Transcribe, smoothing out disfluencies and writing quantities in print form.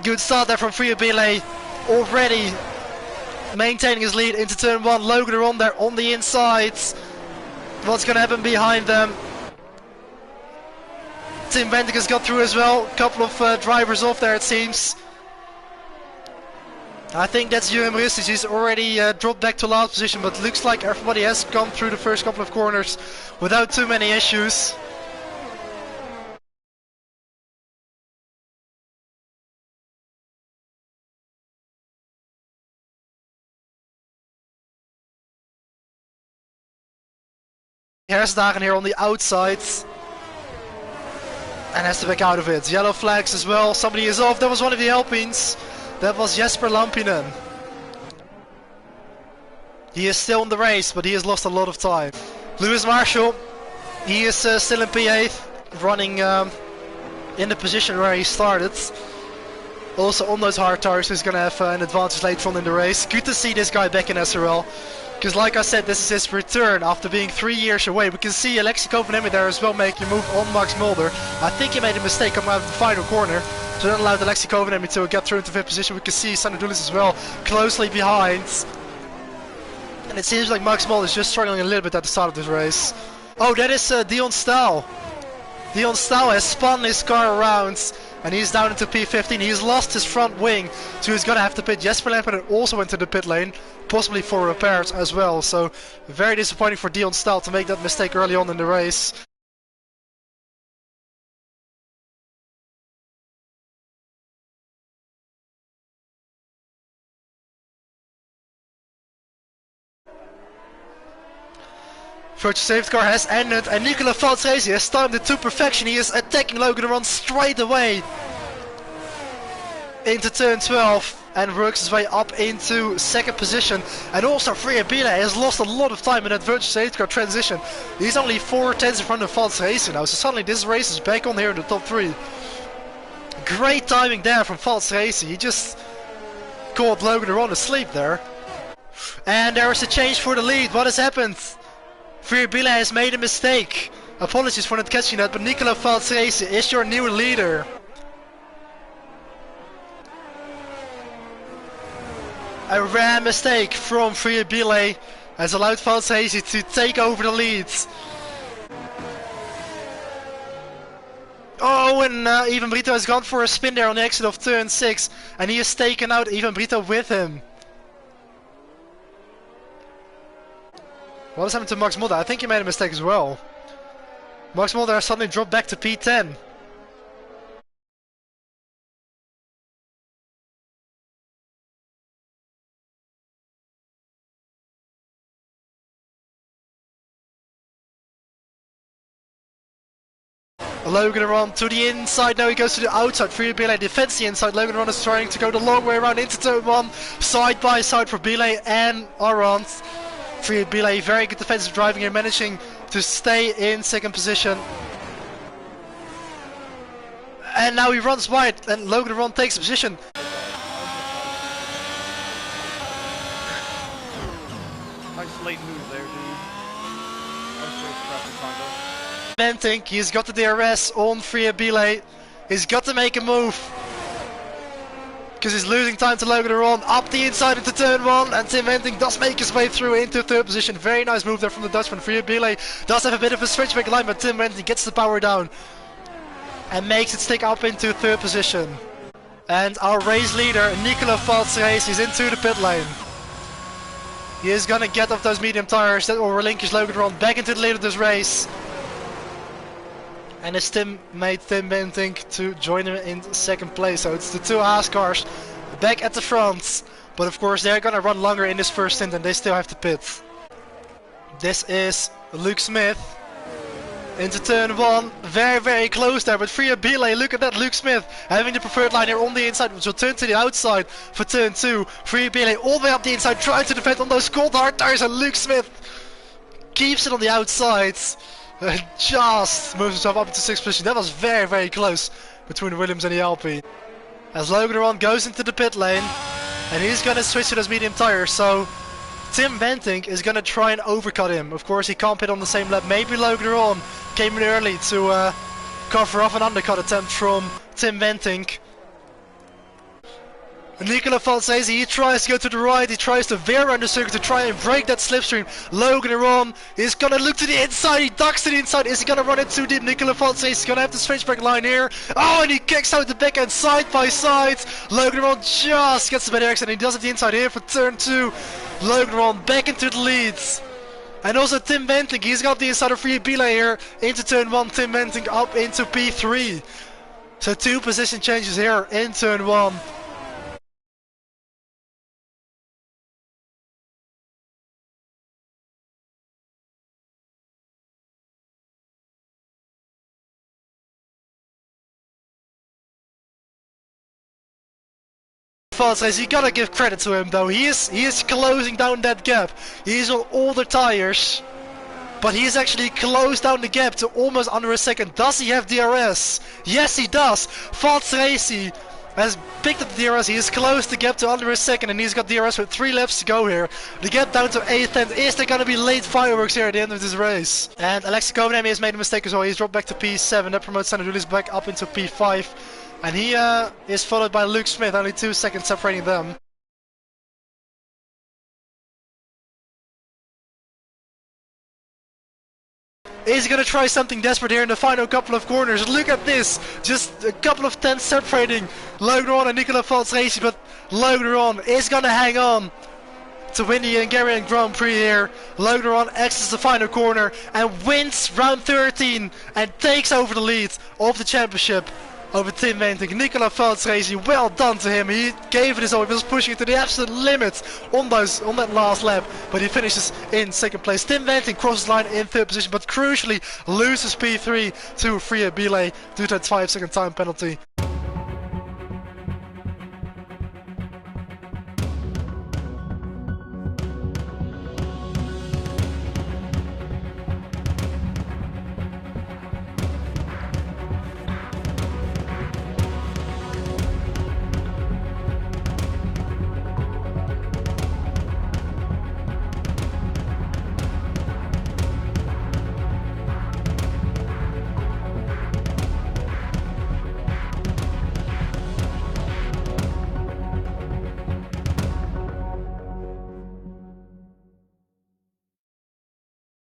Good start there from Friabile, already maintaining his lead into turn 1. Logan are on there on the inside. What's going to happen behind them? Tim Venting has got through as well. Couple of drivers off there, it seems. I think that's Jurgen Rustic. He's already dropped back to last position, but looks like everybody has gone through the first couple of corners without too many issues. Hersdagen here on the outside. And has to back out of it. Yellow flags as well. Somebody is off. That was one of the Alpines. That was Jesper Lampinen. He is still in the race, but he has lost a lot of time. Lewis Marshall, he is still in P8, running in the position where he started. Also on those hard tires, he's going to have an advantage later on in the race. Good to see this guy back in SRL. Because like I said, this is his return after being 3 years away. We can see Alexei Kopenheimer there as well making a move on Max Mulder. I think he made a mistake coming out of the final corner. So that allowed Alexei Kopenheimer to get through into 5th position. We can see Sandro Doulis as well closely behind. And it seems like Max Mulder is just struggling a little bit at the start of this race. Oh, that is Dion Staal. Dion Staal has spun his car around. And he's down into P15. He's lost his front wing, so he's gonna have to pit. Jesper Lampinen also went to the pit lane, possibly for repairs as well. So very disappointing for Dion Staal to make that mistake early on in the race. Virtual safety car has ended, and Nicola Valtresi has timed it to perfection. He is attacking Logan Run straight away into turn 12 and works his way up into 2nd position. And also Friabile has lost a lot of time in that virtual safety car transition. He's only 4 tenths in front of Valtresi now, so suddenly this race is back on here in the top 3. Great timing there from Valtresi. He just caught Logan Run asleep there. And there is a change for the lead. What has happened? Friabile has made a mistake. Apologies for not catching that, but Nicola Valtresi is your new leader. A rare mistake from Friabile has allowed Valtresi to take over the lead. Oh, and Ivan Brito has gone for a spin there on the exit of turn 6, and he has taken out Ivan Brito with him. What has happened to Max Mulder? I think he made a mistake as well. Max Mulder has suddenly dropped back to P10. Logan Run to the inside, now he goes to the outside. Friabile defends the inside. Logan Run is trying to go the long way around into turn 1. Side by side for Bile and Arant. Friabile, very good defensive driving here, managing to stay in 2nd position. And now he runs wide, and Logan Run takes position. Nice late move there, dude. Venting, he's got the DRS on Friabile. He's got to make a move. Because he's losing time to Logan Run. Up the inside into turn 1, and Tim Venting does make his way through into 3rd position. Very nice move there from the Dutchman. Friabile does have a bit of a switchback line, but Tim Venting gets the power down and makes it stick up into 3rd position. And our race leader, Nicola Valtresi, is into the pit lane. He is gonna get off those medium tires that will relinquish Logan Run back into the lead of this race. And his teammate Tim Venting to join him in 2nd place. So it's the 2 Haas cars back at the front. But of course they're gonna run longer in this first stint and they still have to pit. This is Luke Smith into turn 1. Very, very close there, but Friabile, look at that, Luke Smith having the preferred line here on the inside, which will turn to the outside for turn 2. Friabile all the way up the inside, trying to defend on those cold hard tires, and Luke Smith keeps it on the outside. Just moves himself up into 6th position. That was very, very close between the Williams and the Alpine. As Logan Run goes into the pit lane, and he's going to switch to those medium tires, so Tim Venting is going to try and overcut him. Of course, he can't pit on the same lap. Maybe Logan Run came in early to cover off an undercut attempt from Tim Venting. Nicola Falsese, he tries to go to the right, he tries to veer around the circuit to try and break that slipstream. Logan Aron is gonna look to the inside, he ducks to the inside, is he gonna run it too deep? Nicola Falsese is gonna have the straight break line here. Oh, and he kicks out the back end side by side. Logan Aron just gets a better exit, and he does it the inside here for turn 2. Logan Aron back into the leads. And also Tim Benting, he's got the inside of Free Bila here into turn 1, Tim Benting up into P3. So 2 position changes here in turn 1. Race, you gotta give credit to him though. He is closing down that gap. He's on older tires, but he's actually closed down the gap to almost under a second. Does he have DRS? Yes, he does. Race has picked up the DRS. He has closed the gap to under a second, and he's got DRS with 3 laps to go here. The gap down to 8th. Is there gonna be late fireworks here at the end of this race? And Alexei Kovenemi has made a mistake as well. He's dropped back to P7. That promotes Sandro Doulis back up into P5. And he is followed by Luke Smith, only 2 seconds separating them. Is he gonna try something desperate here in the final couple of corners? Look at this! Just a couple of tenths separating Logan Aron and Nicola Falsese, but Logan Aron is gonna hang on to win the Hungarian Grand Prix here. Logan Aron exits the final corner and wins round 13 and takes over the lead of the championship over Tim Benting. Nicola Falsese, well done to him. He gave it his all. He was pushing it to the absolute limit on that last lap, but he finishes in 2nd place. Tim Benting crosses the line in 3rd position, but crucially loses P3 to Free Bila due to that 5-second time penalty.